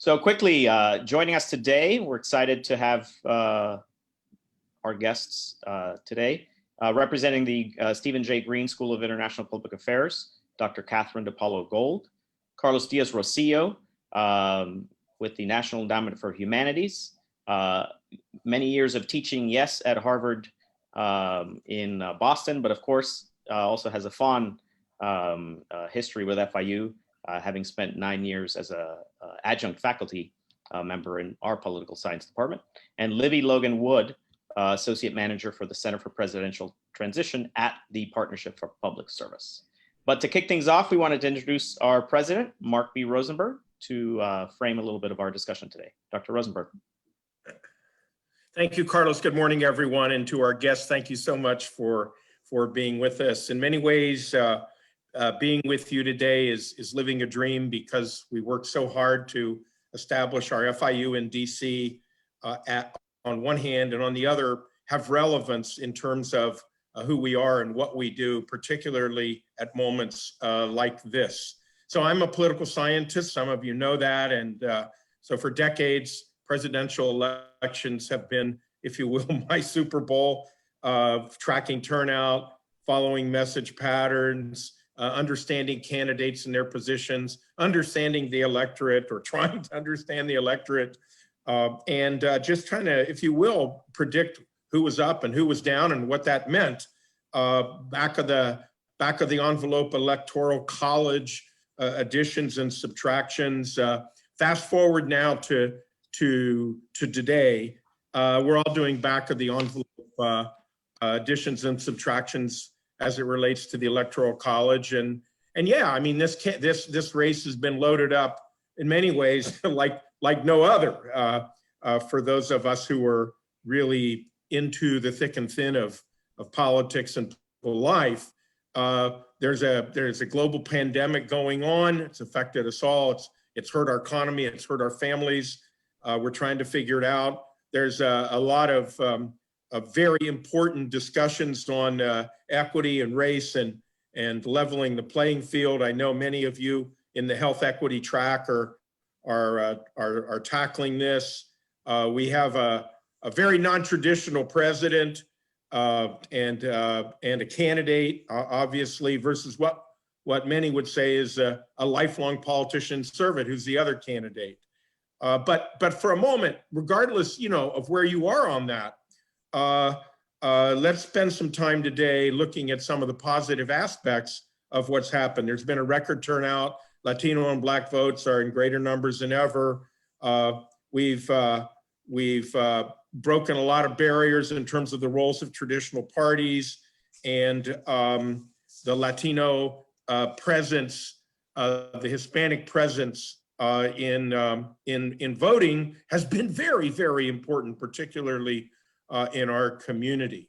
So quickly, joining us today, we're excited to have our guests today. Representing the Stephen J. Green School of International Public Affairs, Dr. Kathryn DePalo-Gould, Carlos Díaz-Rosillo with the National Endowment for Humanities, many years of teaching, yes, at Harvard in Boston, but of course also has a fond history with FIU, having spent 9 years as a adjunct faculty member in our political science department, and Livi Logan-Wood, Associate Manager for the Center for Presidential Transition at the Partnership for Public Service. But to kick things off, we wanted to introduce our president, Mark B. Rosenberg, to frame a little bit of our discussion today. Dr. Rosenberg. Thank you, Carlos. Good morning, everyone. And to our guests, thank you so much for being with us. In many ways, being with you today is living a dream because we worked so hard to establish our FIU in DC on one hand, and on the other, have relevance in terms of who we are and what we do, particularly at moments like this. So I'm a political scientist, some of you know that, and so for decades, presidential elections have been, if you will, my Super Bowl of tracking turnout, following message patterns, understanding candidates and their positions, understanding the electorate or trying to understand the electorate, and just trying to, if you will, predict who was up and who was down and what that meant. Back of the envelope electoral college additions and subtractions. Fast forward now to today, we're all doing back of the envelope additions and subtractions as it relates to the electoral college, and yeah, I mean this race has been loaded up in many ways like no other for those of us who are really into the thick and thin of politics and life. There's a global pandemic going on. It's affected us all. It's hurt our economy. It's hurt our families. We're trying to figure it out. There's a lot of very important discussions on equity and race and leveling the playing field. I know many of you in the health equity track are tackling this. We have a very non-traditional president and a candidate, obviously, versus what many would say is a lifelong politician servant, who's the other candidate. But for a moment, regardless, of where you are on that, let's spend some time today looking at some of the positive aspects of what's happened. There's been a record turnout. Latino and Black votes are in greater numbers than ever. We've broken a lot of barriers in terms of the roles of traditional parties, and the Latino presence, the Hispanic presence in voting has been very, very important, particularly in our community.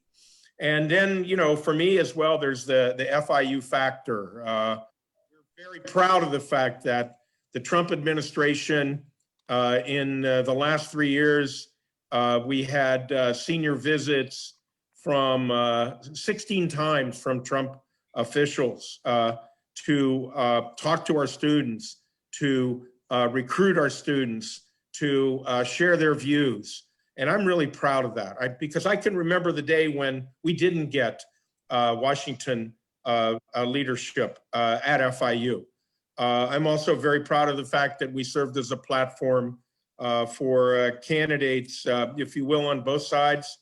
And then, for me as well, there's the FIU factor. We're very proud of the fact that the Trump administration, in the last 3 years, we had senior visits from 16 times from Trump officials to talk to our students, to recruit our students, to share their views. And I'm really proud of that because I can remember the day when we didn't get Washington leadership at FIU. I'm also very proud of the fact that we served as a platform for candidates, if you will, on both sides.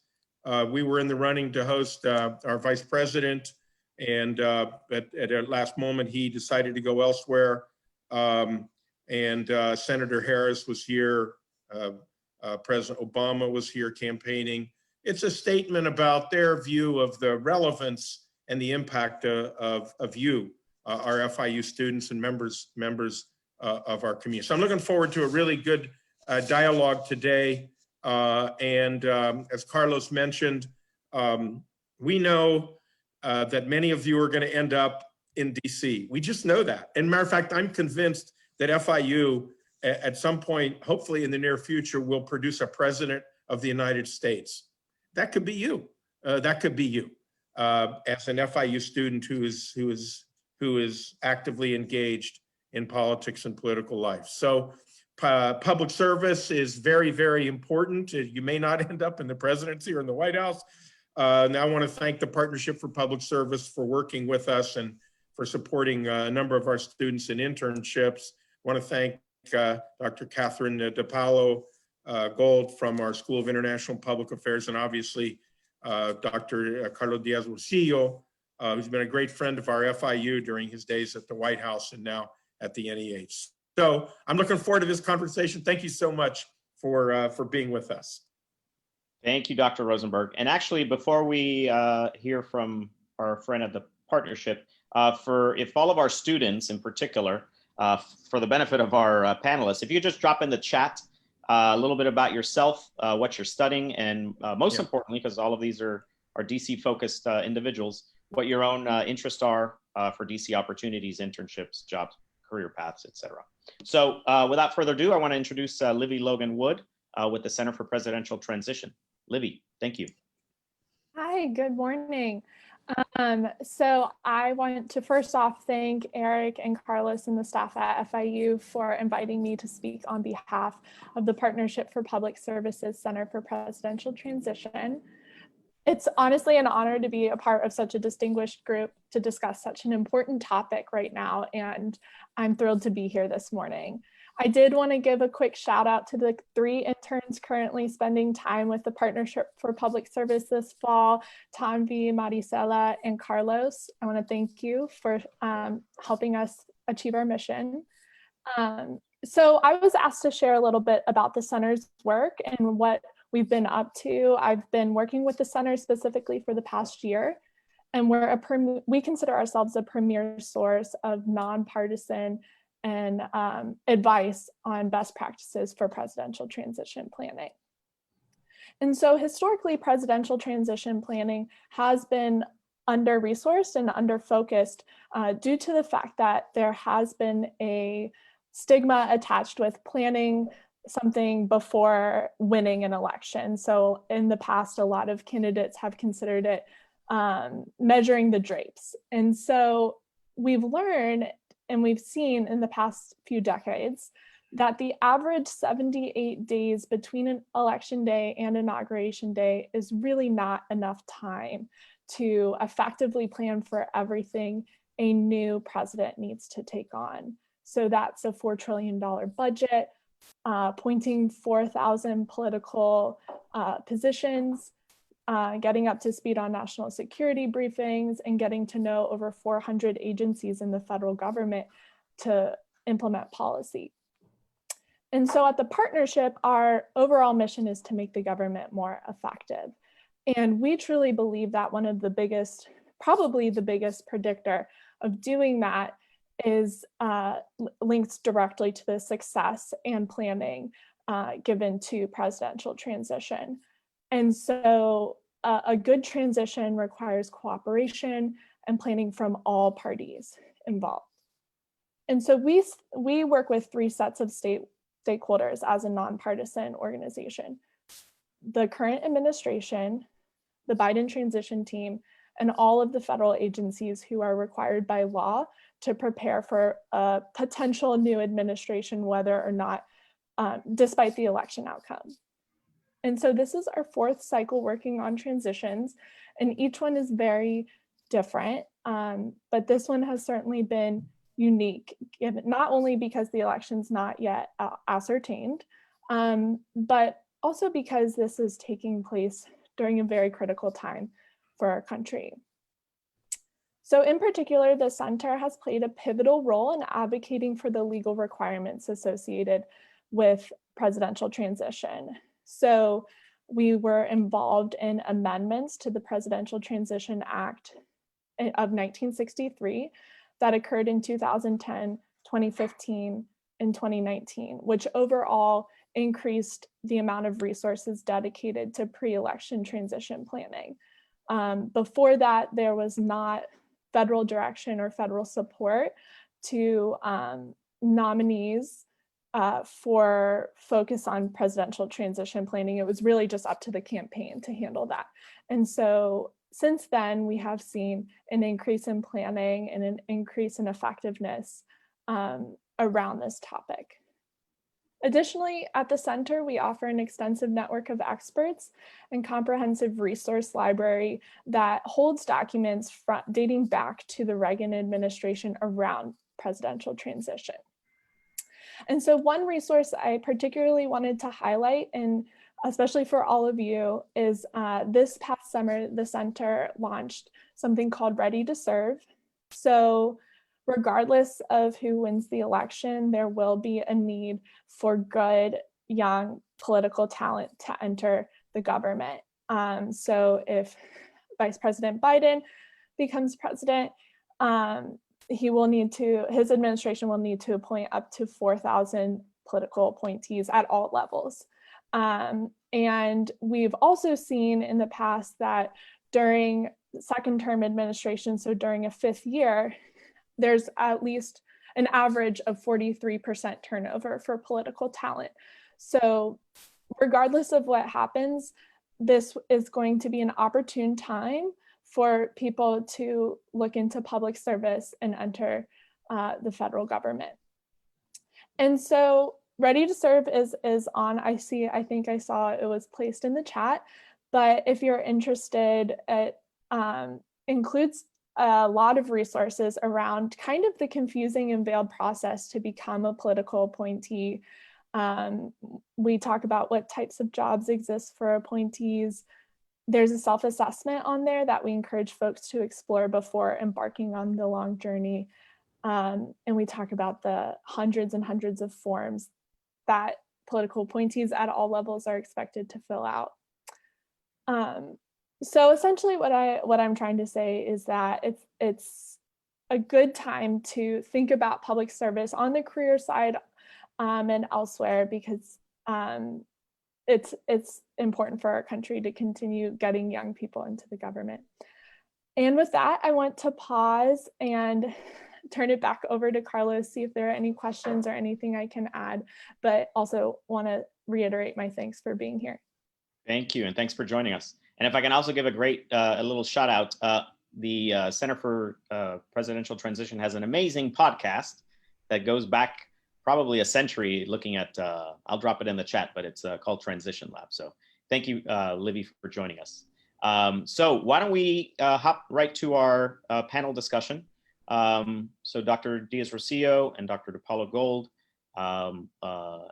We were in the running to host our vice president, and at the last moment, he decided to go elsewhere. And Senator Harris was here. President Obama was here campaigning. It's a statement about their view of the relevance and the impact of you, our FIU students and members of our community. So I'm looking forward to a really good dialogue today. And as Carlos mentioned, we know that many of you are going to end up in DC. We just know that. And matter of fact, I'm convinced that FIU at some point, hopefully in the near future, will produce a president of the United States. That could be you. That could be you as an FIU student who is actively engaged in politics and political life. So Public service is very, very important. You may not end up in the presidency or in the White House. Now I want to thank the Partnership for Public Service for working with us and for supporting a number of our students in internships. I want to thank Dr. Kathryn DePalo-Gould from our School of International Public Affairs, and obviously Dr. Carlos Díaz-Rosillo, who's been a great friend of our FIU during his days at the White House and now at the NEH. So I'm looking forward to this conversation. Thank you so much for being with us. Thank you, Dr. Rosenberg. And actually, before we hear from our friend at the partnership, if all of our students in particular, for the benefit of our panelists, if you could just drop in the chat a little bit about yourself, what you're studying, and most importantly, because all of these are DC focused individuals, what your own interests are for DC opportunities, internships, jobs, career paths, etc. So without further ado, I want to introduce Livi Logan-Wood with the Center for Presidential Transition. Livi, thank you. Hi, good morning. So I want to first off thank Eric and Carlos and the staff at FIU for inviting me to speak on behalf of the Partnership for Public Services Center for Presidential Transition. It's honestly an honor to be a part of such a distinguished group to discuss such an important topic right now, and I'm thrilled to be here this morning. I did want to give a quick shout out to the 3 interns currently spending time with the Partnership for Public Service this fall, Tanvi, Maricela, and Carlos. I want to thank you for helping us achieve our mission. So I was asked to share a little bit about the center's work and what we've been up to. I've been working with the center specifically for the past year, and we consider ourselves a premier source of nonpartisan and advice on best practices for presidential transition planning. And so historically, presidential transition planning has been under-resourced and under-focused due to the fact that there has been a stigma attached with planning something before winning an election. So in the past, a lot of candidates have considered it measuring the drapes. And so we've learned and we've seen in the past few decades that the average 78 days between an election day and inauguration day is really not enough time to effectively plan for everything a new president needs to take on. So that's a $4 trillion budget, appointing 4,000 political positions, getting up to speed on national security briefings, and getting to know over 400 agencies in the federal government to implement policy. And so at the partnership, our overall mission is to make the government more effective. And we truly believe that one of the biggest, probably the biggest predictor of doing that is linked directly to the success and planning given to presidential transition. And so a good transition requires cooperation and planning from all parties involved. And so we work with 3 sets of stakeholders as a nonpartisan organization: the current administration, the Biden transition team, and all of the federal agencies who are required by law to prepare for a potential new administration, whether or not, despite the election outcome. And so this is our 4th cycle working on transitions, and each one is very different, but this one has certainly been unique, given not only because the election's not yet ascertained, but also because this is taking place during a very critical time for our country. So in particular, the center has played a pivotal role in advocating for the legal requirements associated with presidential transition. So we were involved in amendments to the Presidential Transition Act of 1963 that occurred in 2010, 2015, and 2019, which overall increased the amount of resources dedicated to pre-election transition planning. Before that, there was not federal direction or federal support to nominees for focus on presidential transition planning. It was really just up to the campaign to handle that. And so since then, we have seen an increase in planning and an increase in effectiveness around this topic. Additionally, at the center, we offer an extensive network of experts and comprehensive resource library that holds documents dating back to the Reagan administration around presidential transition. And so one resource I particularly wanted to highlight, and especially for all of you, is this past summer, the center launched something called Ready to Serve. So regardless of who wins the election, there will be a need for good, young political talent to enter the government. So if Vice President Biden becomes president, his administration will need to appoint up to 4,000 political appointees at all levels. And we've also seen in the past that during second term administration, so during a fifth year, there's at least an average of 43% turnover for political talent. So regardless of what happens, this is going to be an opportune time for people to look into public service and enter the federal government. And so Ready to Serve is on, I think I saw it was placed in the chat, but if you're interested, it includes a lot of resources around kind of the confusing and veiled process to become a political appointee. We talk about what types of jobs exist for appointees. There's a self-assessment on there that we encourage folks to explore before embarking on the long journey. And we talk about the hundreds and hundreds of forms that political appointees at all levels are expected to fill out. So essentially what I'm trying to say is that it's a good time to think about public service on the career side and elsewhere, because it's important for our country to continue getting young people into the government. And with that, I want to pause and turn it back over to Carlos, see if there are any questions or anything I can add, but also want to reiterate my thanks for being here. Thank you, and thanks for joining us. And if I can also give a little shout out, the Center for Presidential Transition has an amazing podcast that goes back probably a century, looking at, I'll drop it in the chat, but it's called Transition Lab. So thank you, Livi, for joining us. So why don't we hop right to our panel discussion. So Dr. Díaz-Rosillo and Dr. DePalo-Gould,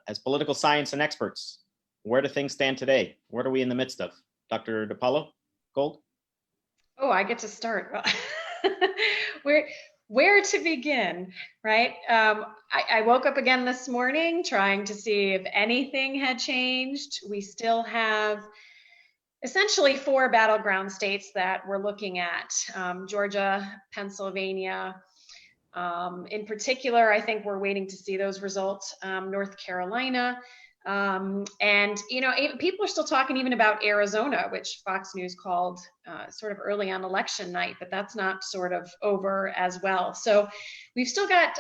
as political science and experts, where do things stand today? What are we in the midst of? Dr. DePalo-Gould? Oh, I get to start. Where to begin, right? I woke up again this morning trying to see if anything had changed. We still have essentially 4 battleground states that we're looking at, Georgia, Pennsylvania. In particular, I think we're waiting to see those results, North Carolina. And, you know, people are still talking even about Arizona, which Fox News called sort of early on election night, but that's not sort of over as well. So we've still got,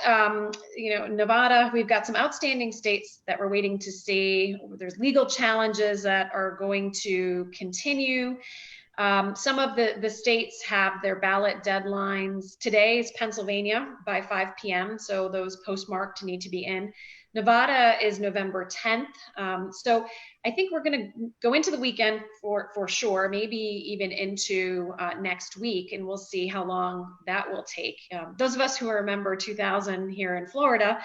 you know, Nevada, we've got some outstanding states that we're waiting to see. There's legal challenges that are going to continue. Some of the states have their ballot deadlines. Today is Pennsylvania by 5 p.m. So those postmarked need to be in. Nevada is November 10th. So I think we're going to go into the weekend for sure, maybe even into next week, and we'll see how long that will take. Those of us who remember 2000 here in Florida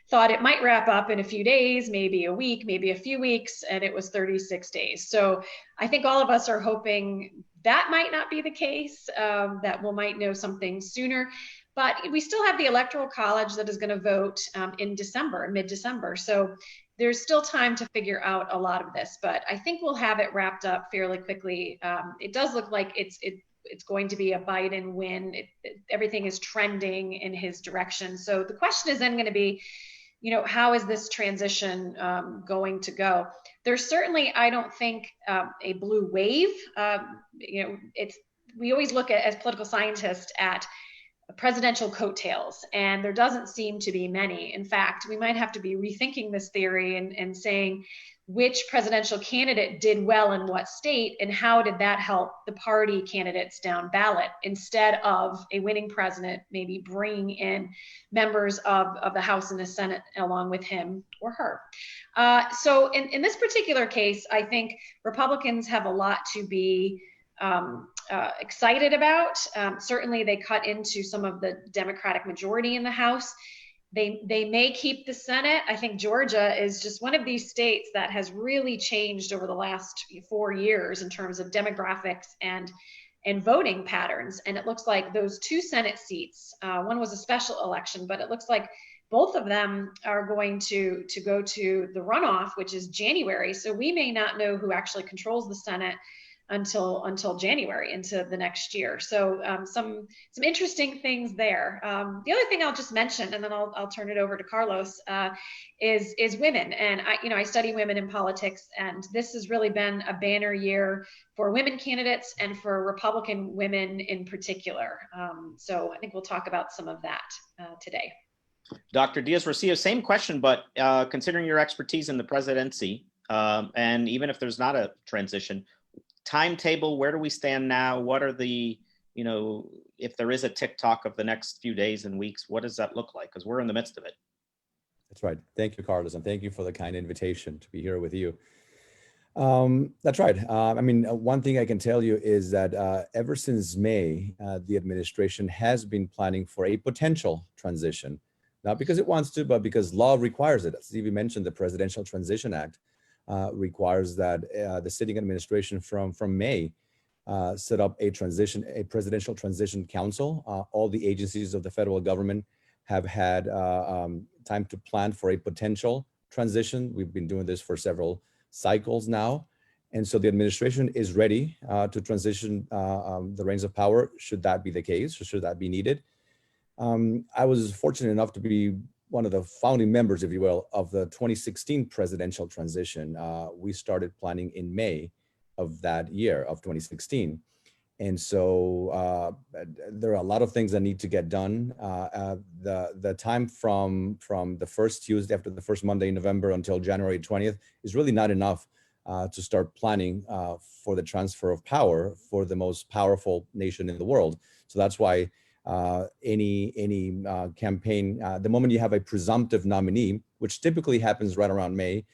thought it might wrap up in a few days, maybe a week, maybe a few weeks, and it was 36 days. So I think all of us are hoping that might not be the case, that we might know something sooner. But we still have the Electoral College that is going to vote in December, mid-December. So there's still time to figure out a lot of this, but I think we'll have it wrapped up fairly quickly. It does look like it's going to be a Biden win. Everything is trending in his direction. So the question is then going to be, you know, how is this transition going to go? There's certainly, I don't think, a blue wave. You know, we always look at, as political scientists, at presidential coattails, and there doesn't seem to be many. In fact, we might have to be rethinking this theory and saying which presidential candidate did well in what state, and how did that help the party candidates down ballot, instead of a winning president maybe bringing in members of the House and the Senate along with him or her. So in this particular case, I think Republicans have a lot to be excited about. Certainly they cut into some of the Democratic majority in the House. They may keep the Senate. I think Georgia is just one of these states that has really changed over the last 4 years in terms of demographics and voting patterns. And it looks like those 2 Senate seats, one was a special election, but it looks like both of them are going to go to the runoff, which is January. So we may not know who actually controls the Senate until January, into the next year. So some interesting things there. The other thing I'll just mention, and then I'll turn it over to Carlos, is women. And I study women in politics, and this has really been a banner year for women candidates and for Republican women in particular. So I think we'll talk about some of that today. Dr. Díaz-Rosillo, same question, but considering your expertise in the presidency, and even if there's not a transition, timetable, where do we stand now? What are the, if there is a TikTok of the next few days and weeks, what does that look like? Because we're in the midst of it. That's right. Thank you, Carlos, and thank you for the kind invitation to be here with you. That's right. One thing I can tell you is that ever since May, the administration has been planning for a potential transition, not because it wants to, but because law requires it. As Livi mentioned, the Presidential Transition Act requires that the sitting administration from May set up a presidential transition council. All the agencies of the federal government have had time to plan for a potential transition. We've been doing this for several cycles now. And so the administration is ready to transition the reins of power, should that be the case, or should that be needed. I was fortunate enough to be one of the founding members, if you will, of the 2016 presidential transition. We started planning in May of that year, of 2016. And so there are a lot of things that need to get done. The time from the first Tuesday after the first Monday in November until January 20th is really not enough to start planning for the transfer of power for the most powerful nation in the world. So that's why any campaign, the moment you have a presumptive nominee, which typically happens right around May,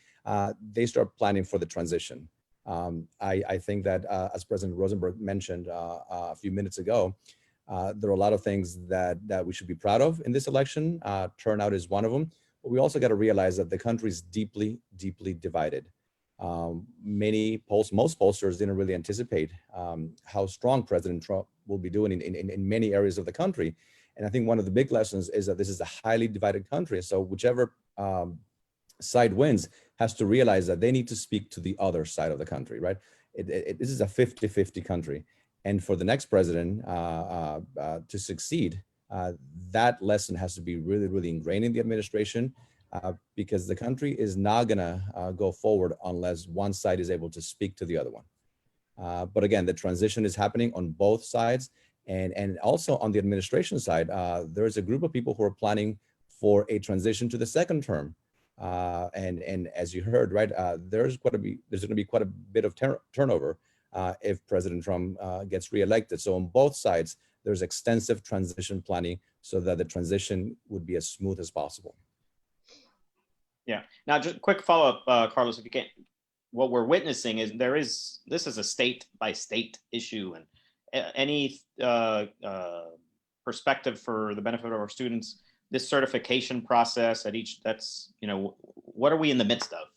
they start planning for the transition. I think that as President Rosenberg mentioned a few minutes ago, there are a lot of things that we should be proud of in this election. Turnout is one of them, but we also got to realize that the country is deeply, deeply divided. Most pollsters didn't really anticipate how strong President Trump will be doing in many areas of the country. And I think one of the big lessons is that this is a highly divided country. So whichever side wins has to realize that they need to speak to the other side of the country, right? This is a 50-50 country. And for the next president to succeed, that lesson has to be really, really ingrained in the administration. Because the country is not gonna go forward unless one side is able to speak to the other one. But again, the transition is happening on both sides. And also on the administration side, there's a group of people who are planning for a transition to the second term. And as you heard, right, there's gonna be quite a bit of turnover if President Trump gets reelected. So on both sides, there's extensive transition planning so that the transition would be as smooth as possible. Yeah. Now, just a quick follow-up, Carlos, if you can. What we're witnessing is this is a state-by-state issue, and any perspective for the benefit of our students, this certification process at each, what are we in the midst of?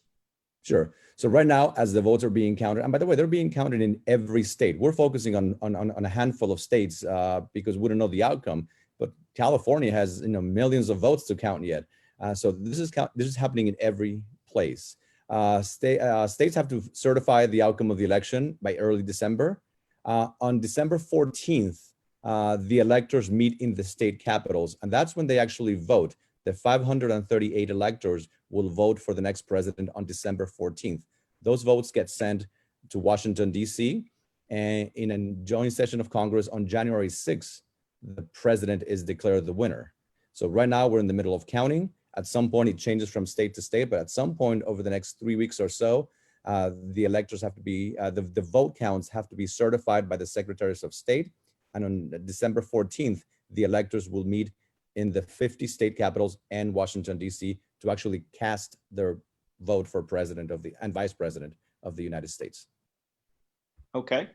Sure. So right now, as the votes are being counted, and by the way, they're being counted in every state. We're focusing on a handful of states because we don't know the outcome, but California has millions of votes to count yet. So this is happening in every place. States have to certify the outcome of the election by early December. On December 14th, the electors meet in the state capitals, and that's when they actually vote. The 538 electors will vote for the next president on December 14th. Those votes get sent to Washington, D.C., and in a joint session of Congress on January 6th, the president is declared the winner. So right now we're in the middle of counting. At some point it changes from state to state, but at some point over the next 3 weeks or so, the electors have to be, the vote counts have to be certified by the secretaries of state. And on December 14th, the electors will meet in the 50 state capitals and Washington, D.C. to actually cast their vote for president and vice president of the United States. Okay.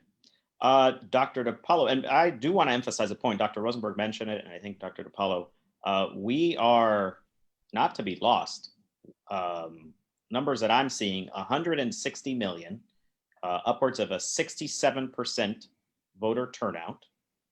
Dr. DePalo, and I do want to emphasize a point. Dr. Rosenberg mentioned it, and I think Dr. DePalo, we are not to be lost. Numbers that I'm seeing, 160 million, upwards of a 67% voter turnout,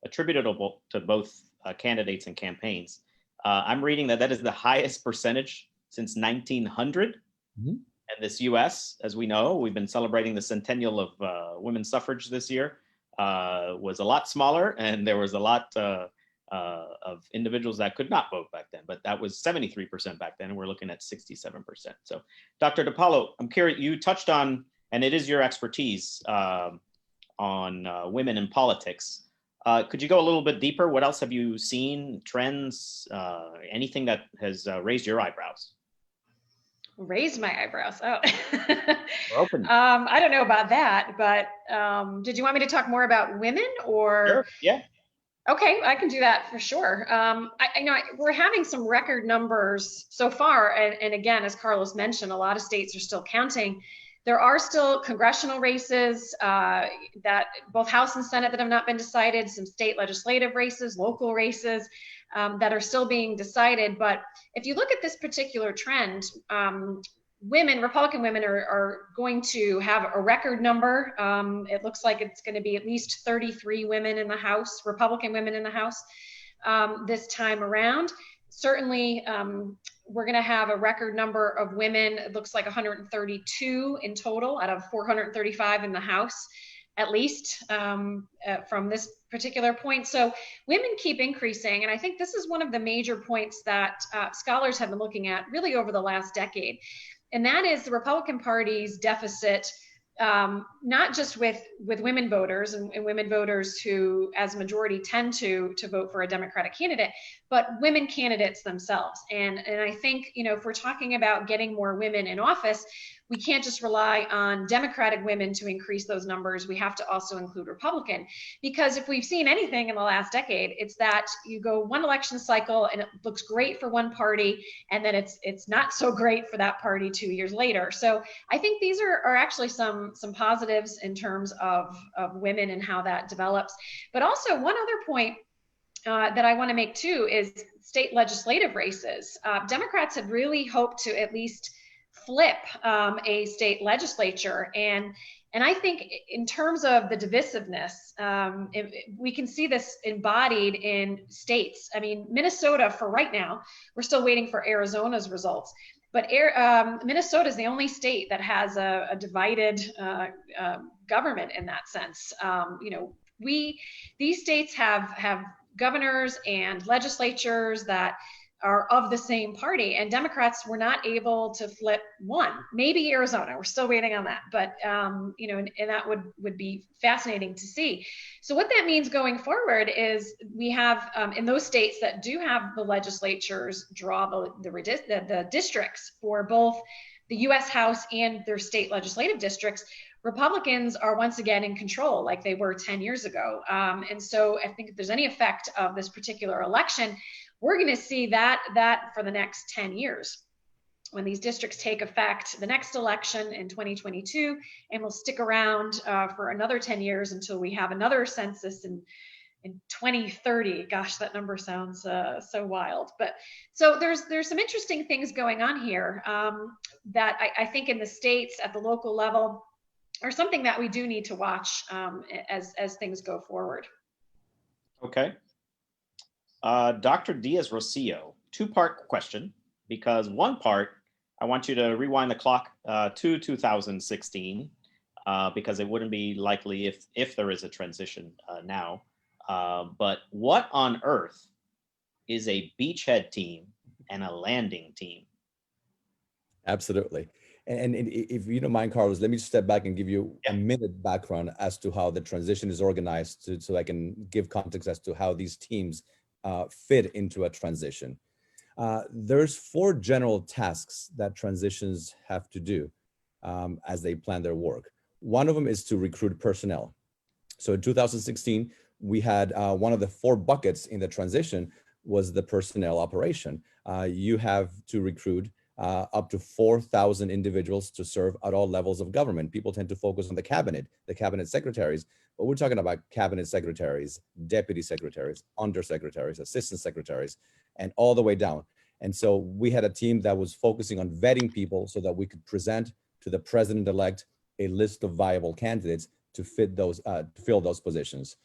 attributable to both candidates and campaigns. I'm reading that is the highest percentage since 1900. Mm-hmm. And this US, as we know, we've been celebrating the centennial of women's suffrage this year, was a lot smaller, and there was a lot of individuals that could not vote back then, but that was 73% back then, and we're looking at 67%. So Dr. DePalo, I'm curious, you touched on, and it is your expertise, on women in politics. Could you go a little bit deeper? What else have you seen, trends, anything that has raised your eyebrows? Raised my eyebrows. Oh, open. I don't know about that, but did you want me to talk more about women or? Sure. Yeah. Okay, I can do that for sure. I know we're having some record numbers so far, and again, as Carlos mentioned, a lot of states are still counting. There are still congressional races that both House and Senate that have not been decided, some state legislative races, local races that are still being decided. But if you look at this particular trend, women, Republican women are going to have a record number. It looks like it's going to be at least 33 women in the House, Republican women in the House this time around. Certainly, we're going to have a record number of women. It looks like 132 in total out of 435 in the House, at least from this particular point. So women keep increasing. And I think this is one of the major points that scholars have been looking at really over the last decade. And that is the Republican Party's deficit, not just with women voters and women voters who, as a majority, tend to vote for a Democratic candidate, but women candidates themselves. And I think, you know, if we're talking about getting more women in office, we can't just rely on Democratic women to increase those numbers. We have to also include Republican, because if we've seen anything in the last decade, it's that you go one election cycle and it looks great for one party, and then it's not so great for that party 2 years later. So I think these are actually some positives in terms of women and how that develops. But also one other point that I want to make too is state legislative races. Democrats have really hoped to at least flip a state legislature, and I think in terms of the divisiveness, we can see this embodied in states. I mean, Minnesota, for right now, we're still waiting for Arizona's results, but Minnesota is the only state that has a divided government in that sense. You know, these states have governors and legislatures that are of the same party, and Democrats were not able to flip one. Maybe Arizona, we're still waiting on that, but you know, and that would be fascinating to see. So what that means going forward is we have in those states that do have the legislatures draw the districts for both the U.S. House and their state legislative districts, Republicans are once again in control like they were 10 years ago. And so I think if there's any effect of this particular election, we're going to see that for the next 10 years when these districts take effect, the next election in 2022, and we'll stick around for another 10 years until we have another census in 2030. Gosh, that number sounds so wild. But so there's some interesting things going on here that I think in the states at the local level are something that we do need to watch as things go forward. Okay. Dr. Díaz-Rosillo, two-part question, because one part, I want you to rewind the clock to 2016, because it wouldn't be likely if there is a transition now. But what on earth is a beachhead team and a landing team? Absolutely. And if you don't mind, Carlos, let me step back and give you a minute background as to how the transition is organized, so I can give context as to how these teams fit into a transition. There's 4 general tasks that transitions have to do as they plan their work. One of them is to recruit personnel. So in 2016, we had one of the 4 buckets in the transition was the personnel operation. You have to recruit up to 4,000 individuals to serve at all levels of government. People tend to focus on the cabinet secretaries, but we're talking about cabinet secretaries, deputy secretaries, undersecretaries, assistant secretaries, and all the way down. And so we had a team that was focusing on vetting people so that we could present to the president-elect a list of viable candidates to fit those, to fill those positions.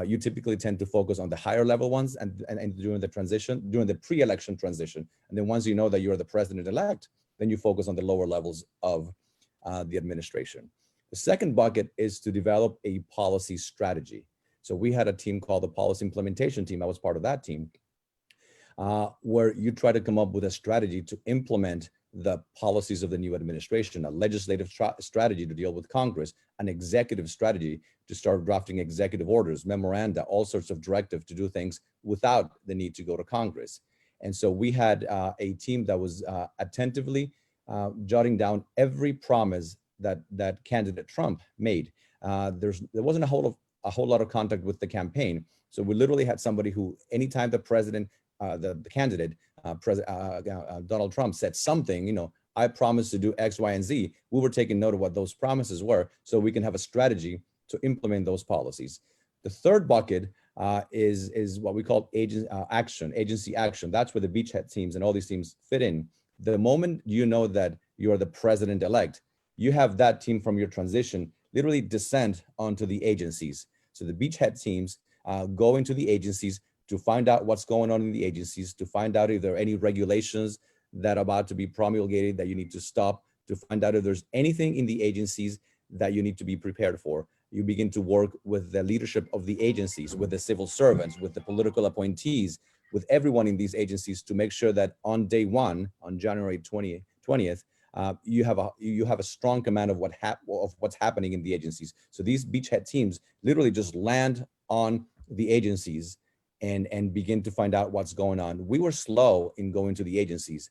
You typically tend to focus on the higher level ones and during the transition, during the pre-election transition. And then once you know that you're the president-elect, then you focus on the lower levels of the administration. The second bucket is to develop a policy strategy. So we had a team called the Policy Implementation Team. I was part of that team, where you try to come up with a strategy to implement the policies of the new administration, a legislative strategy to deal with Congress, an executive strategy to start drafting executive orders, memoranda, all sorts of directives to do things without the need to go to Congress. And so we had a team that was attentively jotting down every promise that candidate Trump made. There wasn't a whole lot of contact with the campaign. So we literally had somebody who, anytime the president, the candidate, Donald Trump said something, you know, I promised to do X, Y, and Z, we were taking note of what those promises were so we can have a strategy to implement those policies. The third bucket is what we call agency action. That's where the beachhead teams and all these teams fit in. The moment you know that you're the president-elect, you have that team from your transition literally descend onto the agencies. So the beachhead teams go into the agencies to find out what's going on in the agencies, to find out if there are any regulations that are about to be promulgated that you need to stop, to find out if there's anything in the agencies that you need to be prepared for. You begin to work with the leadership of the agencies, with the civil servants, with the political appointees, with everyone in these agencies to make sure that on day 1, on January 20th, you have a strong command of what's happening in the agencies. So these beachhead teams literally just land on the agencies and begin to find out what's going on. We were slow in going to the agencies.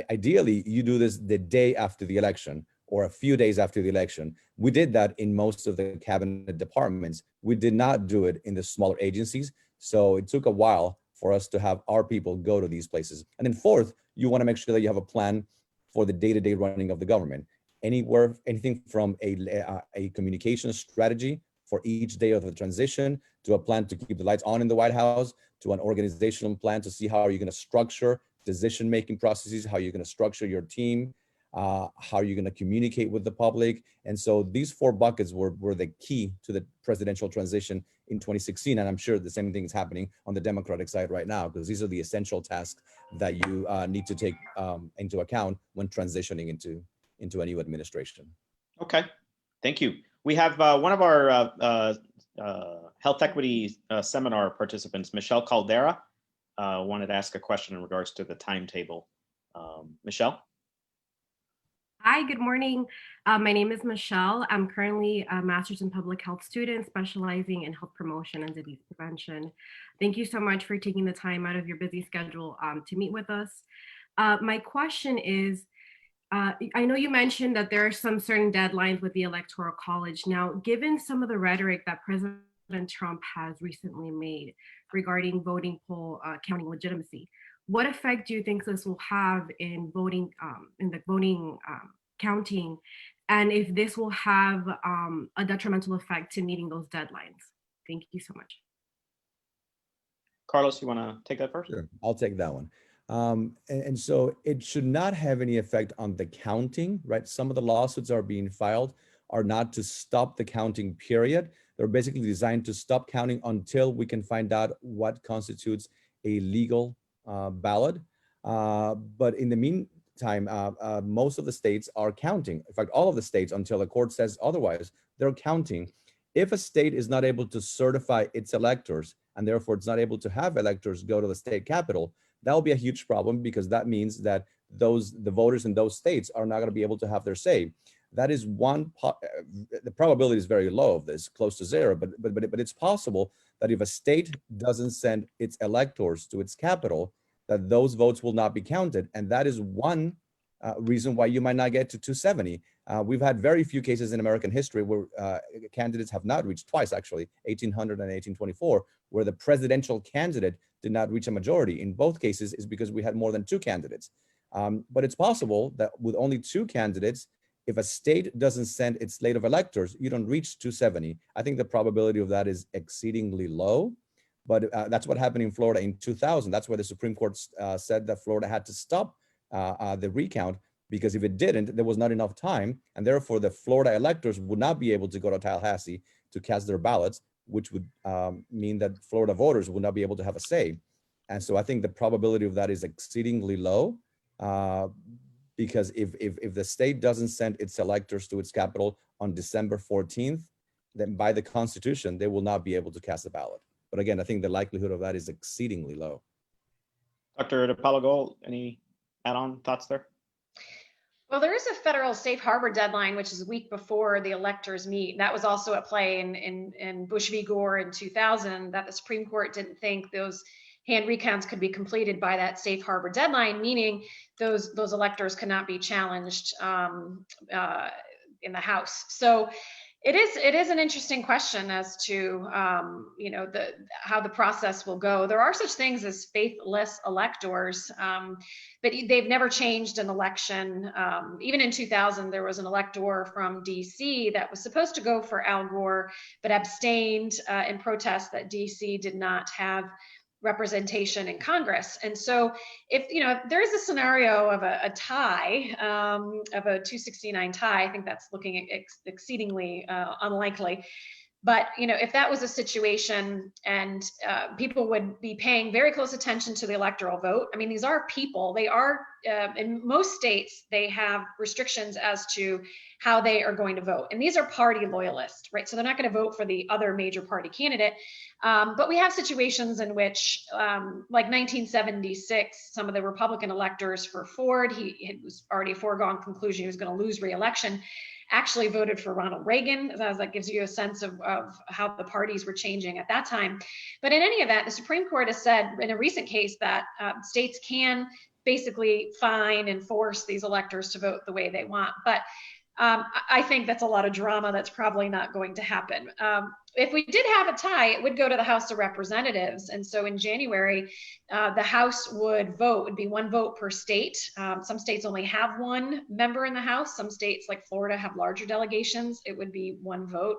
Ideally, you do this the day after the election or a few days after the election. We did that in most of the cabinet departments. We did not do it in the smaller agencies. So it took a while for us to have our people go to these places. And then fourth, you want to make sure that you have a plan for the day-to-day running of the government. Anything from a communication strategy for each day of the transition, to a plan to keep the lights on in the White House, to an organizational plan to see how are you going to structure decision-making processes, how you're going to structure your team, how you're going to communicate with the public. And so these 4 buckets were the key to the presidential transition in 2016. And I'm sure the same thing is happening on the Democratic side right now, because these are the essential tasks that you need to take into account when transitioning into a new administration. Okay, thank you. We have one of our health equity seminar participants, Michelle Caldera, wanted to ask a question in regards to the timetable. Michelle? Hi, good morning. My name is Michelle. I'm currently a master's in public health student specializing in health promotion and disease prevention. Thank you so much for taking the time out of your busy schedule to meet with us. My question is, I know you mentioned that there are some certain deadlines with the Electoral College. Now, given some of the rhetoric that President Trump has recently made regarding voting poll counting legitimacy, what effect do you think this will have in voting, counting, and if this will have a detrimental effect to meeting those deadlines? Thank you so much. Carlos, you want to take that first? Sure, I'll take that one. And so it should not have any effect on the counting, right? Some of the lawsuits are being filed are not to stop the counting period. They're basically designed to stop counting until we can find out what constitutes a legal ballot. But in the meantime, most of the states are counting. In fact, all of the states, until the court says otherwise, they're counting. If a state is not able to certify its electors, and therefore it's not able to have electors go to the state capital, that will be a huge problem, because that means that the voters in those states are not going to be able to have their say. That is the probability is very low of this, close to zero, but it's possible that if a state doesn't send its electors to its capital, that those votes will not be counted. And that is one reason why you might not get to 270. We've had very few cases in American history where candidates have not reached, twice actually, 1800 and 1824, where the presidential candidate did not reach a majority. In both cases is because we had more than two candidates. But it's possible that with only two candidates, if a state doesn't send its slate of electors, you don't reach 270. I think the probability of that is exceedingly low, but that's what happened in Florida in 2000. That's why the Supreme Court said that Florida had to stop the recount, because if it didn't, there was not enough time, and therefore the Florida electors would not be able to go to Tallahassee to cast their ballots, which would mean that Florida voters would not be able to have a say. And so I think the probability of that is exceedingly low. Because if the state doesn't send its electors to its capital on December 14th, then by the Constitution, they will not be able to cast a ballot. But again, I think the likelihood of that is exceedingly low. Dr. DePalo-Gould, any add-on thoughts there? Well, there is a federal safe harbor deadline, which is a week before the electors meet. That was also at play in Bush v. Gore in 2000, that the Supreme Court didn't think those hand recounts could be completed by that safe harbor deadline, meaning those electors cannot be challenged in the House. So it is an interesting question as to how the process will go. There are such things as faithless electors, but they've never changed an election. Even in 2000, there was an elector from DC that was supposed to go for Al Gore, but abstained in protest that DC did not have representation in Congress. And so if there is a scenario of a tie, of a 269 tie, I think that's looking exceedingly unlikely. But if that was a situation, and people would be paying very close attention to the electoral vote. I mean, these are people. They are in most states, they have restrictions as to how they are going to vote, and these are party loyalists, right? So they're not going to vote for the other major party candidate. But we have situations in which, like 1976, some of the Republican electors for Ford, it was already a foregone conclusion he was going to lose re-election, actually voted for Ronald Reagan. That gives you a sense of how the parties were changing at that time. But in any event, the Supreme Court has said in a recent case that states can basically fine and force these electors to vote the way they want. But I think that's a lot of drama that's probably not going to happen. If we did have a tie, it would go to the House of Representatives. And so in January, the House would vote, would be one vote per state. Some states only have one member in the House. Some states like Florida have larger delegations. It would be one vote,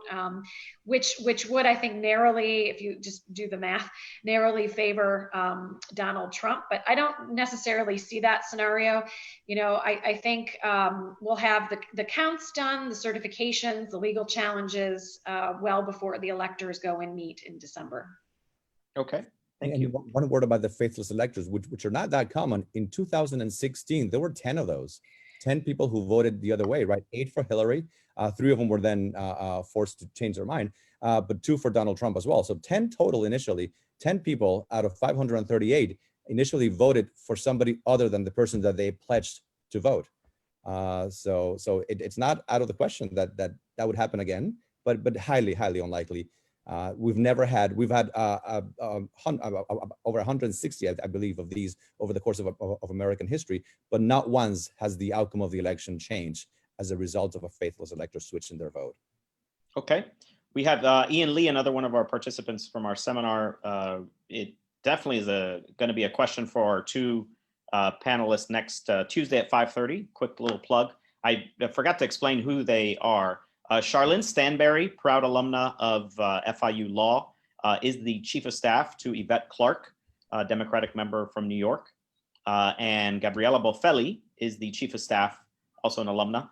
which would, I think, narrowly, if you just do the math, narrowly favor Donald Trump. But I don't necessarily see that scenario. I think we'll have the counts done, the certifications, the legal challenges well before the electors go and meet in December. Okay, thank and you. One word about the faithless electors, which are not that common. In 2016, there were 10 of those, 10 people who voted the other way, right? 8 for Hillary, 3 of them were then forced to change their mind, but 2 for Donald Trump as well. So 10 total initially, 10 people out of 538 initially voted for somebody other than the person that they pledged to vote. So it's not out of the question that would happen again, but highly unlikely. We've had over 160, I believe, of these over the course of American history, but not once has the outcome of the election changed as a result of a faithless elector switching their vote. Okay, we have Ian Lee, another one of our participants from our seminar. It definitely is going to be a question for our 2 panelists next Tuesday at 5:30. Quick little plug. I forgot to explain who they are. Charlene Stanberry, proud alumna of FIU Law, is the Chief of Staff to Yvette Clarke, a Democratic member from New York. And Gabriela Bofelli is the Chief of Staff, also an alumna,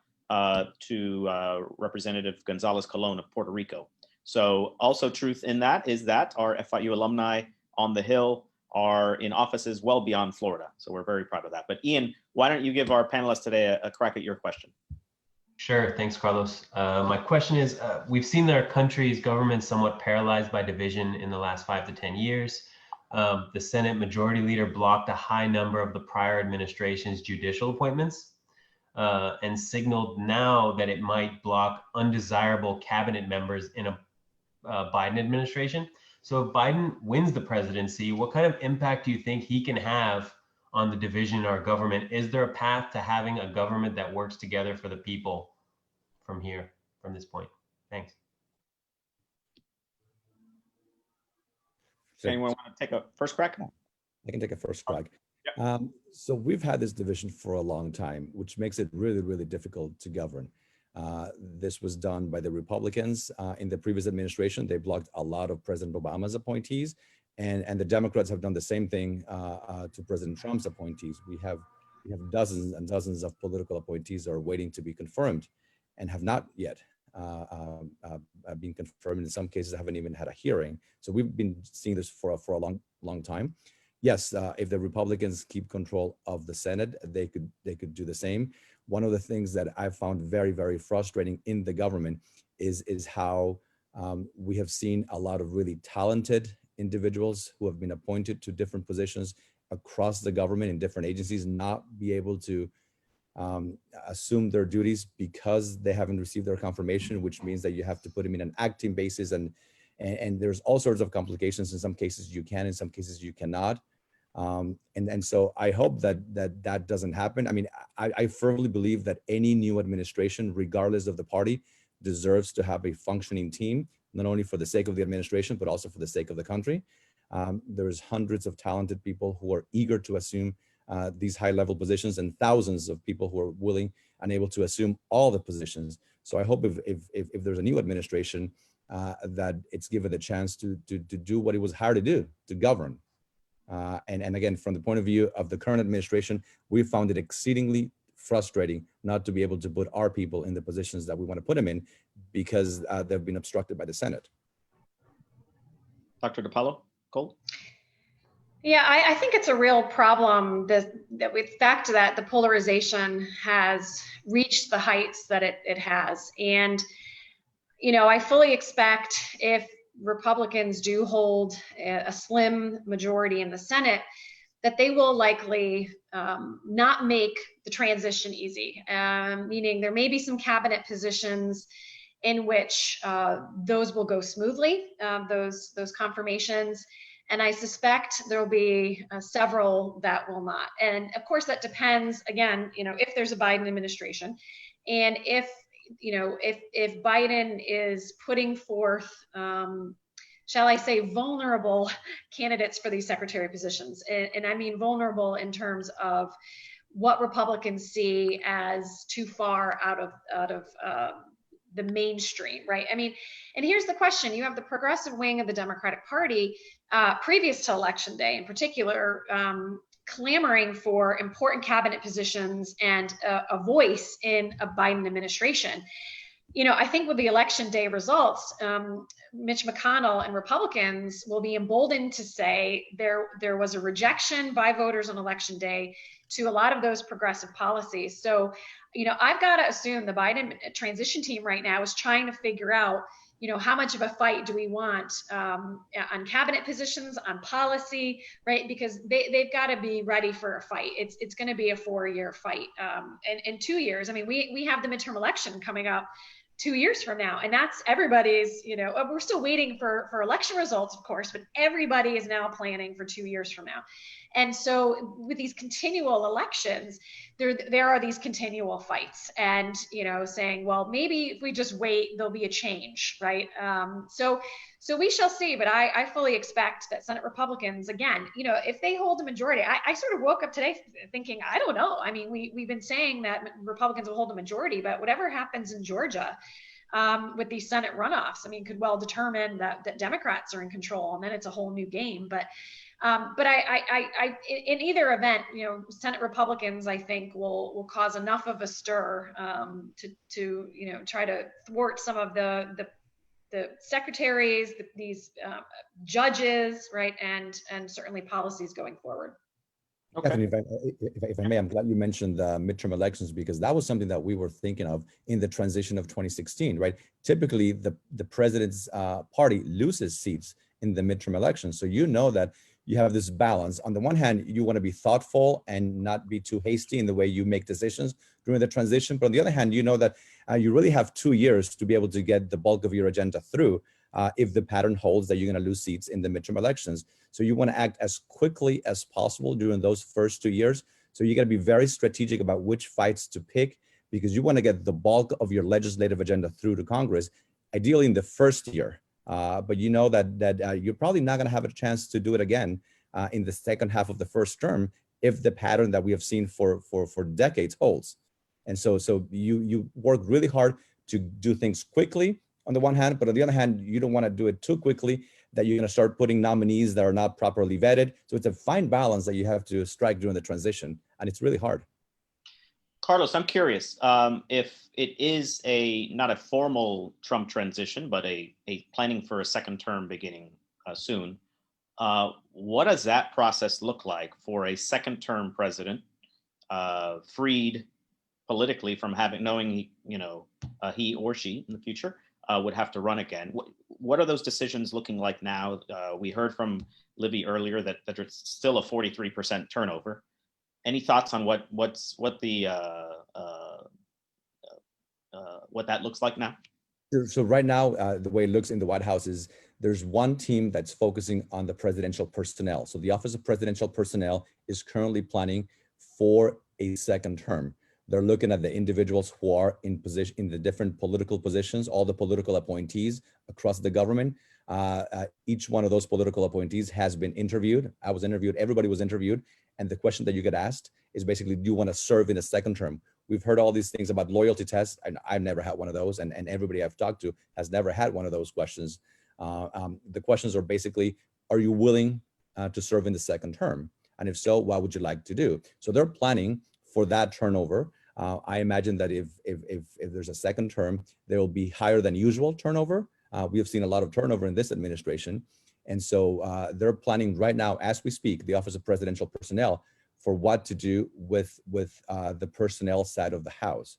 to Representative Gonzalez Colon of Puerto Rico. So also truth in that is that our FIU alumni on the Hill are in offices well beyond Florida. So we're very proud of that. But Ian, why don't you give our panelists today a crack at your question? Sure, thanks, Carlos. My question is, we've seen our country's government somewhat paralyzed by division in the last 5 to 10 years. the Senate Majority Leader blocked a high number of the prior administration's judicial appointments and signaled now that it might block undesirable cabinet members in a Biden administration. So if Biden wins the presidency, what kind of impact do you think he can have on the division in our government? Is there a path to having a government that works together for the people from this point? Thanks. Anyone want to take a first crack? I can take a first crack. Yeah. So we've had this division for a long time, which makes it really, really difficult to govern. This was done by the Republicans in the previous administration. They blocked a lot of President Obama's appointees, and the Democrats have done the same thing to President Trump's appointees. We have dozens and dozens of political appointees that are waiting to be confirmed and have not yet been confirmed. In some cases, haven't even had a hearing. So we've been seeing this for a long time. Yes, if the Republicans keep control of the Senate, they could do the same. One of the things that I found very, very frustrating in the government is how we have seen a lot of really talented individuals who have been appointed to different positions across the government in different agencies not be able to assume their duties because they haven't received their confirmation, which means that you have to put them in an acting basis, and there's all sorts of complications. In some cases you can, in some cases you cannot. And so I hope that doesn't happen. I mean, I firmly believe that any new administration, regardless of the party, deserves to have a functioning team, not only for the sake of the administration, but also for the sake of the country. There's hundreds of talented people who are eager to assume these high-level positions, and thousands of people who are willing and able to assume all the positions. So I hope if there's a new administration, that it's given the chance to do what it was hired to do, to govern. And again, from the point of view of the current administration, we found it exceedingly frustrating not to be able to put our people in the positions that we want to put them in because they've been obstructed by the Senate. Dr. DePalo-Gould? Yeah, I think it's a real problem that with back to that, the polarization has reached the heights that it has. And, you know, I fully expect if Republicans do hold a slim majority in the Senate, that they will likely not make the transition easy, meaning there may be some cabinet positions in which those will go smoothly, those confirmations. And I suspect there'll be several that will not. And of course, that depends, again, you know, if there's a Biden administration and if Biden is putting forth, shall I say, vulnerable candidates for these secretary positions. And I mean vulnerable in terms of what Republicans see as too far out of the mainstream, right? I mean, and here's the question. You have the progressive wing of the Democratic Party, previous to Election Day in particular, clamoring for important cabinet positions and a voice in a Biden administration. You know, I think with the Election Day results, Mitch McConnell and Republicans will be emboldened to say there was a rejection by voters on Election Day to a lot of those progressive policies. So, you know, I've got to assume the Biden transition team right now is trying to figure out, you know, how much of a fight do we want on cabinet positions, on policy, right? Because they've got to be ready for a fight. It's going to be a 4-year fight. And in 2 years, I mean, we have the midterm election coming up 2 years from now, and that's everybody's, you know, we're still waiting for election results, of course, but everybody is now planning for 2 years from now. And so with these continual elections, there are these continual fights and, you know, saying, well, maybe if we just wait, there'll be a change, right? So we shall see, but I fully expect that Senate Republicans, again, you know, if they hold a majority, I sort of woke up today thinking, I don't know. I mean, we've been saying that Republicans will hold a majority, but whatever happens in Georgia, with these Senate runoffs, I mean, could well determine that Democrats are in control, and then it's a whole new game. But I in either event, you know, Senate Republicans, I think, will cause enough of a stir to you know, try to thwart some of the secretaries, these judges, right, and certainly policies going forward. Okay. Kathryn, if I may, I'm glad you mentioned the midterm elections, because that was something that we were thinking of in the transition of 2016, right? Typically, the president's party loses seats in the midterm elections. So you know that you have this balance. On the one hand, you want to be thoughtful and not be too hasty in the way you make decisions during the transition. But on the other hand, you know that you really have 2 years to be able to get the bulk of your agenda through if the pattern holds that you're going to lose seats in the midterm elections. So you want to act as quickly as possible during those first 2 years. So you got to be very strategic about which fights to pick, because you want to get the bulk of your legislative agenda through to Congress, ideally in the first year. But you know that you're probably not going to have a chance to do it again in the second half of the first term if the pattern that we have seen for decades holds. And so you work really hard to do things quickly on the one hand, but on the other hand, you don't want to do it too quickly that you're going to start putting nominees that are not properly vetted. So it's a fine balance that you have to strike during the transition, and it's really hard. Carlos, I'm curious if it is not a formal Trump transition, but a planning for a second term beginning soon. What does that process look like for a second term president, freed politically from knowing he or she in the future would have to run again? What are those decisions looking like now? We heard from Livi earlier that there's still a 43% turnover. Any thoughts on what that looks like now? So right now, the way it looks in the White House is there's one team that's focusing on the presidential personnel. So the Office of Presidential Personnel is currently planning for a second term. They're looking at the individuals who are in position in the different political positions, all the political appointees across the government. Each one of those political appointees has been interviewed. I was interviewed, everybody was interviewed. And the question that you get asked is basically, do you want to serve in a second term? We've heard all these things about loyalty tests, and I've never had one of those, and everybody I've talked to has never had one of those questions. The questions are basically, are you willing to serve in the second term? And if so, what would you like to do? So they're planning for that turnover. I imagine that if there's a second term, there will be higher than usual turnover. We have seen a lot of turnover in this administration. And so they're planning right now, as we speak, the Office of Presidential Personnel, for what to do with the personnel side of the House.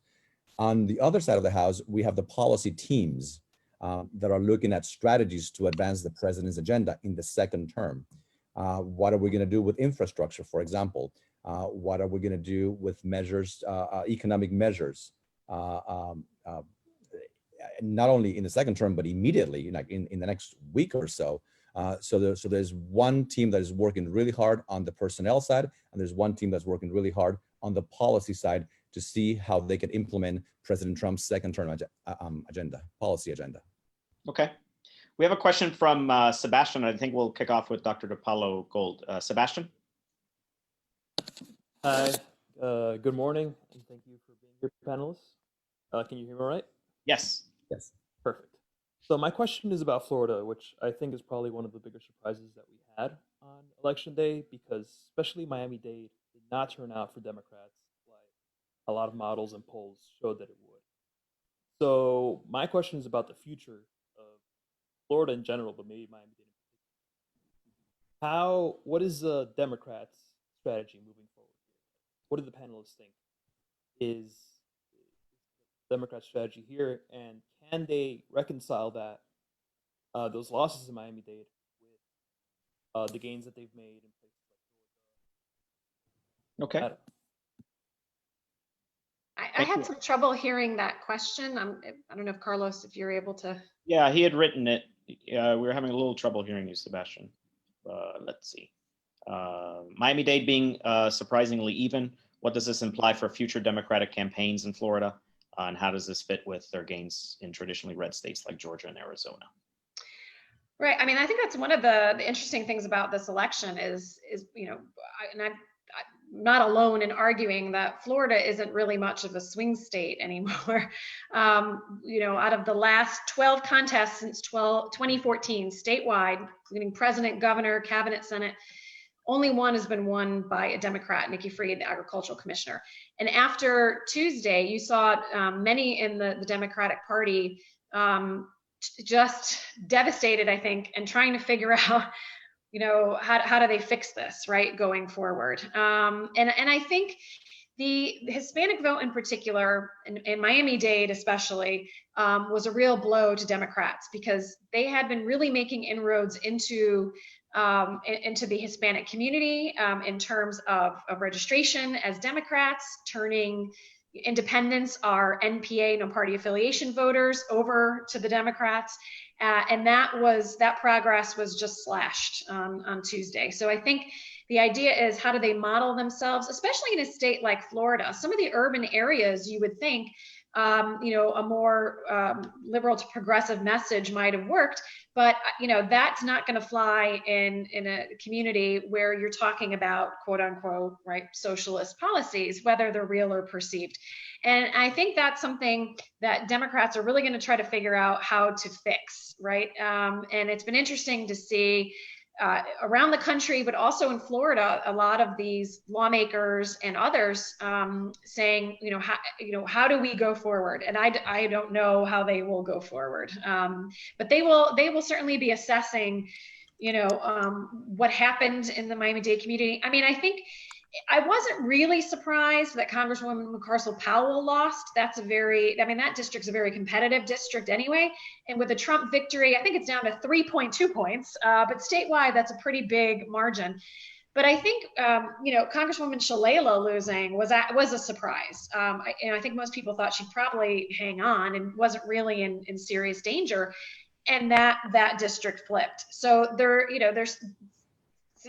On the other side of the House, we have the policy teams that are looking at strategies to advance the president's agenda in the second term. What are we going to do with infrastructure, for example? What are we going to do with measures, economic measures, not only in the second term, but immediately, like in the next week or so. So there's one team that is working really hard on the personnel side, and there's one team that's working really hard on the policy side to see how they can implement President Trump's second term policy agenda. Okay. We have a question from Sebastian. I think we'll kick off with Dr. DePalo-Gould. Sebastian? Hi, good morning, and thank you for being here, panelists. Can you hear me all right? Yes. Yes. Perfect. So my question is about Florida, which I think is probably one of the bigger surprises that we had on Election Day, because especially Miami-Dade did not turn out for Democrats like a lot of models and polls showed that it would. So my question is about the future of Florida in general, but maybe Miami-Dade in particular. What is the Democrats' strategy moving forward? What do the panelists think is the Democrat strategy here, and can they reconcile that those losses in Miami-Dade with the gains that they've made in places like Georgia? Okay. I had some trouble hearing that question. I don't know if Carlos, if you're able to. Yeah, he had written it. We were having a little trouble hearing you, Sebastian. Let's see. Miami-Dade being surprisingly even. What does this imply for future Democratic campaigns in Florida? And how does this fit with their gains in traditionally red states like Georgia and Arizona? Right. I mean, I think that's one of the interesting things about this election is I'm not alone in arguing that Florida isn't really much of a swing state anymore. Out of the last 12 contests since 2014 statewide, including president, governor, cabinet, senate, only one has been won by a Democrat, Nikki Fried, the agricultural commissioner. And after Tuesday, you saw many in the Democratic Party just devastated, I think, and trying to figure out, how do they fix this, right, going forward. And I think the Hispanic vote in particular, in Miami-Dade especially, was a real blow to Democrats because they had been really making inroads into into the Hispanic community in terms of registration as Democrats, turning independents, our NPA, no party affiliation voters, over to the Democrats. And that progress was just slashed on Tuesday. So I think the idea is, how do they model themselves, especially in a state like Florida? Some of the urban areas, you would think, a more liberal to progressive message might have worked, but that's not going to fly in a community where you're talking about quote unquote, right, socialist policies, whether they're real or perceived. And I think that's something that Democrats are really going to try to figure out how to fix, right? And it's been interesting to see around the country, but also in Florida, a lot of these lawmakers and others saying, how do we go forward? And I don't know how they will go forward, but they will certainly be assessing, what happened in the Miami-Dade community. I mean, I think I wasn't really surprised that Congresswoman McCarcel-Powell lost. That district's a very competitive district anyway. And with the Trump victory, I think it's down to 3.2 points, but statewide, that's a pretty big margin. But I think, Congresswoman Shalala losing was a surprise. I think most people thought she'd probably hang on and wasn't really in serious danger. And that district flipped. So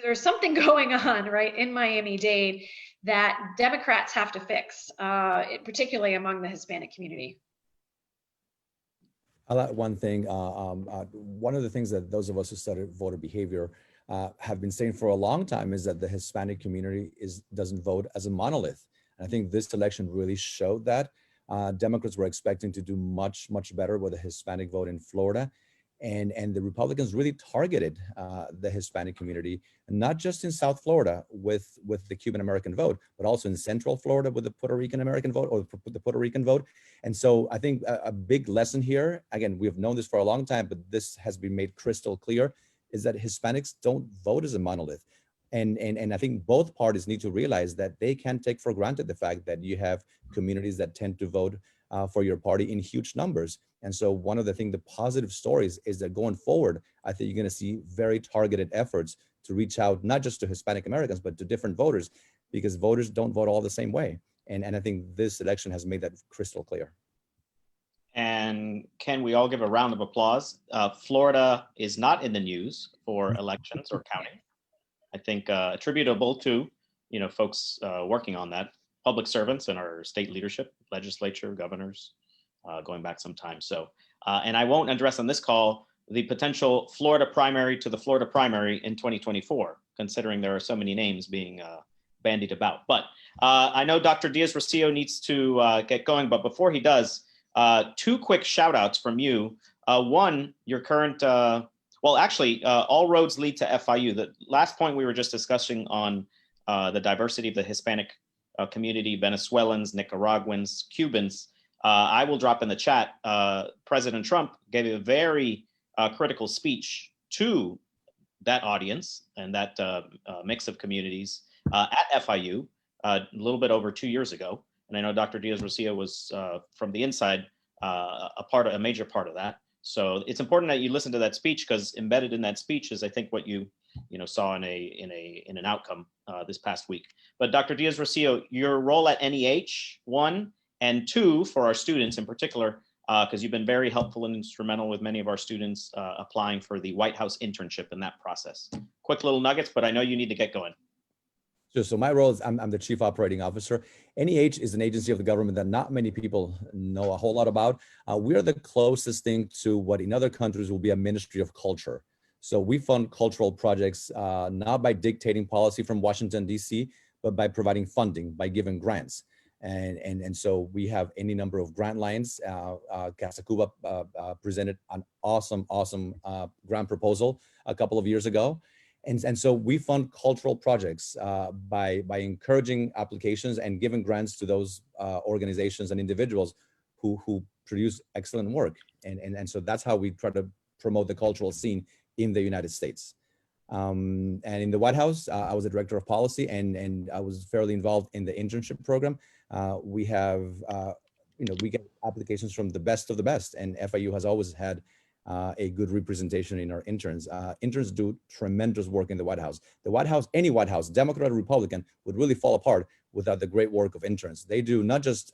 there's something going on, right, in Miami-Dade that Democrats have to fix, particularly among the Hispanic community. I'll add one thing. One of the things that those of us who study voter behavior have been saying for a long time is that the Hispanic community doesn't vote as a monolith. And I think this election really showed that. Democrats were expecting to do much, much better with the Hispanic vote in Florida. And the Republicans really targeted the Hispanic community, not just in South Florida with the Cuban-American vote, but also in Central Florida with the Puerto Rican-American vote, or the Puerto Rican vote. And so I think a big lesson here, again, we have known this for a long time, but this has been made crystal clear, is that Hispanics don't vote as a monolith. And I think both parties need to realize that they can't take for granted the fact that you have communities that tend to vote for your party in huge numbers. And so one of the positive stories is that going forward, I think you're going to see very targeted efforts to reach out, not just to Hispanic Americans, but to different voters, because voters don't vote all the same way. And I think this election has made that crystal clear. And can we all give a round of applause? Florida is not in the news for elections or counting. I think attributable to, folks working on that, public servants in our state leadership, legislature, governors, going back some time. So, and I won't address on this call the potential Florida primary to the Florida primary in 2024, considering there are so many names being bandied about. But I know Dr. Díaz-Rosillo needs to get going, but before he does, two quick shout outs from you. One, your current, all roads lead to FIU. The last point we were just discussing on the diversity of the Hispanic community, Venezuelans, Nicaraguans, Cubans. I will drop in the chat. President Trump gave a very critical speech to that audience and that mix of communities at FIU a little bit over 2 years ago. And I know Dr. Díaz-Rosillo was from the inside a major part of that. So it's important that you listen to that speech, because embedded in that speech is, I think, what you saw in an outcome this past week. But Dr. Díaz-Rosillo, your role at NEH, one, and two, for our students in particular, because you've been very helpful and instrumental with many of our students applying for the White House internship in that process. Quick little nuggets, but I know you need to get going. Sure. So my role is I'm the Chief Operating Officer. NEH is an agency of the government that not many people know a whole lot about. We are the closest thing to what in other countries will be a Ministry of Culture. So we fund cultural projects not by dictating policy from Washington, D.C., but by providing funding, by giving grants. And so we have any number of grant lines. Casa Cuba presented an awesome grant proposal a couple of years ago. And so we fund cultural projects by encouraging applications and giving grants to those organizations and individuals who produce excellent work. And so that's how we try to promote the cultural scene in the United States. And in the White House, I was the director of policy, and I was fairly involved in the internship program. We have, we get applications from the best of the best, and FIU has always had a good representation in our interns. Interns do tremendous work in the White House. The White House, any White House, Democrat or Republican, would really fall apart without the great work of interns. They do not just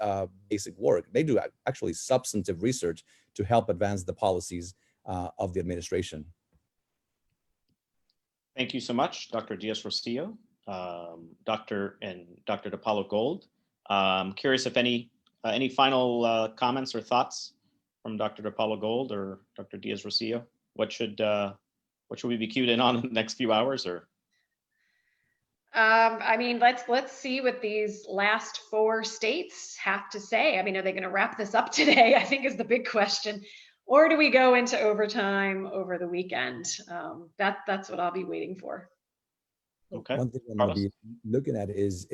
basic work, they do actually substantive research to help advance the policies of the administration. Thank you so much, Dr. Díaz-Rosillo, Dr. DePalo-Gould. Curious if any final comments or thoughts from Dr. DePalo-Gould or Dr. Díaz-Rosillo. What should we be cued in on in the next few hours? Or I mean, let's see what these last 4 states have to say. I mean, are they going to wrap this up today? I think is the big question. Or do we go into overtime over the weekend? That's what I'll be waiting for. Okay. One thing I'll be looking at is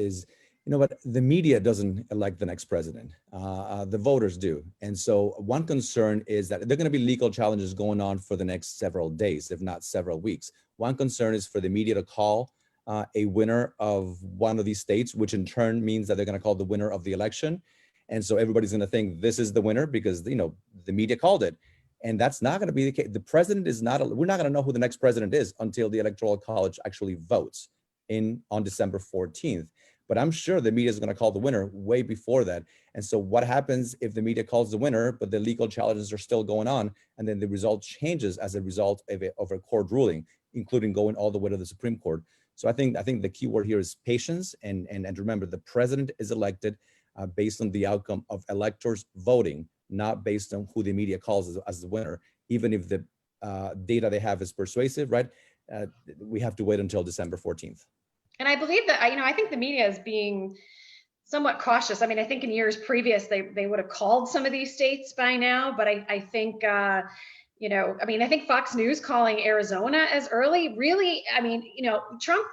you know what, the media doesn't elect the next president. The voters do. And so one concern is that there are going to be legal challenges going on for the next several days, if not several weeks. One concern is for the media to call a winner of one of these states, which in turn means that they're going to call the winner of the election. And so everybody's going to think this is the winner because, you know, the media called it. And that's not going to be the case. The president is not, we're not going to know who the next president is until the Electoral College actually votes on December 14th. But I'm sure the media is going to call the winner way before that. And so what happens if the media calls the winner, but the legal challenges are still going on, and then the result changes as a result of a court ruling, including going all the way to the Supreme Court? So I think the key word here is patience, and remember, the president is elected based on the outcome of electors voting, not based on who the media calls as the winner. Even if the data they have is persuasive, right? We have to wait until December 14th. And I believe that, I think the media is being somewhat cautious. I mean, I think in years previous, they would have called some of these states by now, but I think, I think Fox News calling Arizona as early, really, Trump,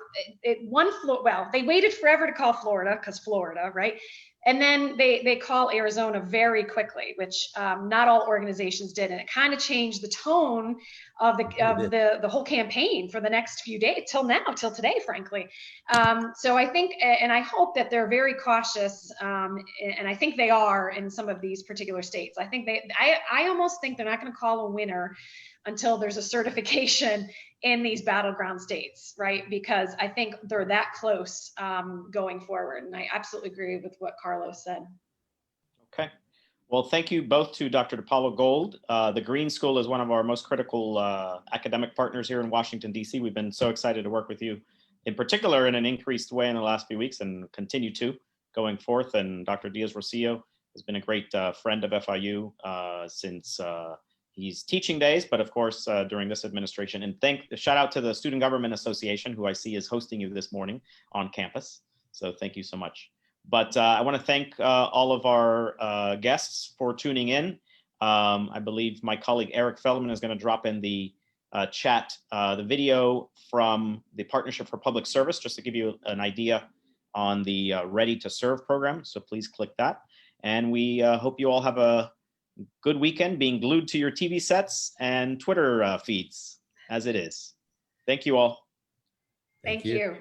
they waited forever to call Florida because Florida, right? And then they call Arizona very quickly, which not all organizations did, and it kind of changed the tone of the whole campaign for the next few days till today, frankly. So I think, and I hope that they're very cautious, and I think they are in some of these particular states. I think I almost think they're not going to call a winner until there's a certification in these battleground states, right? Because I think they're that close going forward. And I absolutely agree with what Carlos said. Okay. Well, thank you both to Dr. DePalo-Gould. The Green School is one of our most critical academic partners here in Washington, D.C. We've been so excited to work with you, in particular in an increased way in the last few weeks, and continue to going forth. And Dr. Díaz-Rosillo has been a great friend of FIU since he's teaching days, but of course, during this administration. And shout out to the Student Government Association, who I see is hosting you this morning on campus. So thank you so much. But I want to thank all of our guests for tuning in. I believe my colleague Eric Feldman is going to drop in the chat the video from the Partnership for Public Service, just to give you an idea on the Ready to Serve program. So please click that. And we hope you all have a good weekend being glued to your TV sets and Twitter feeds as it is. Thank you all. Thank you.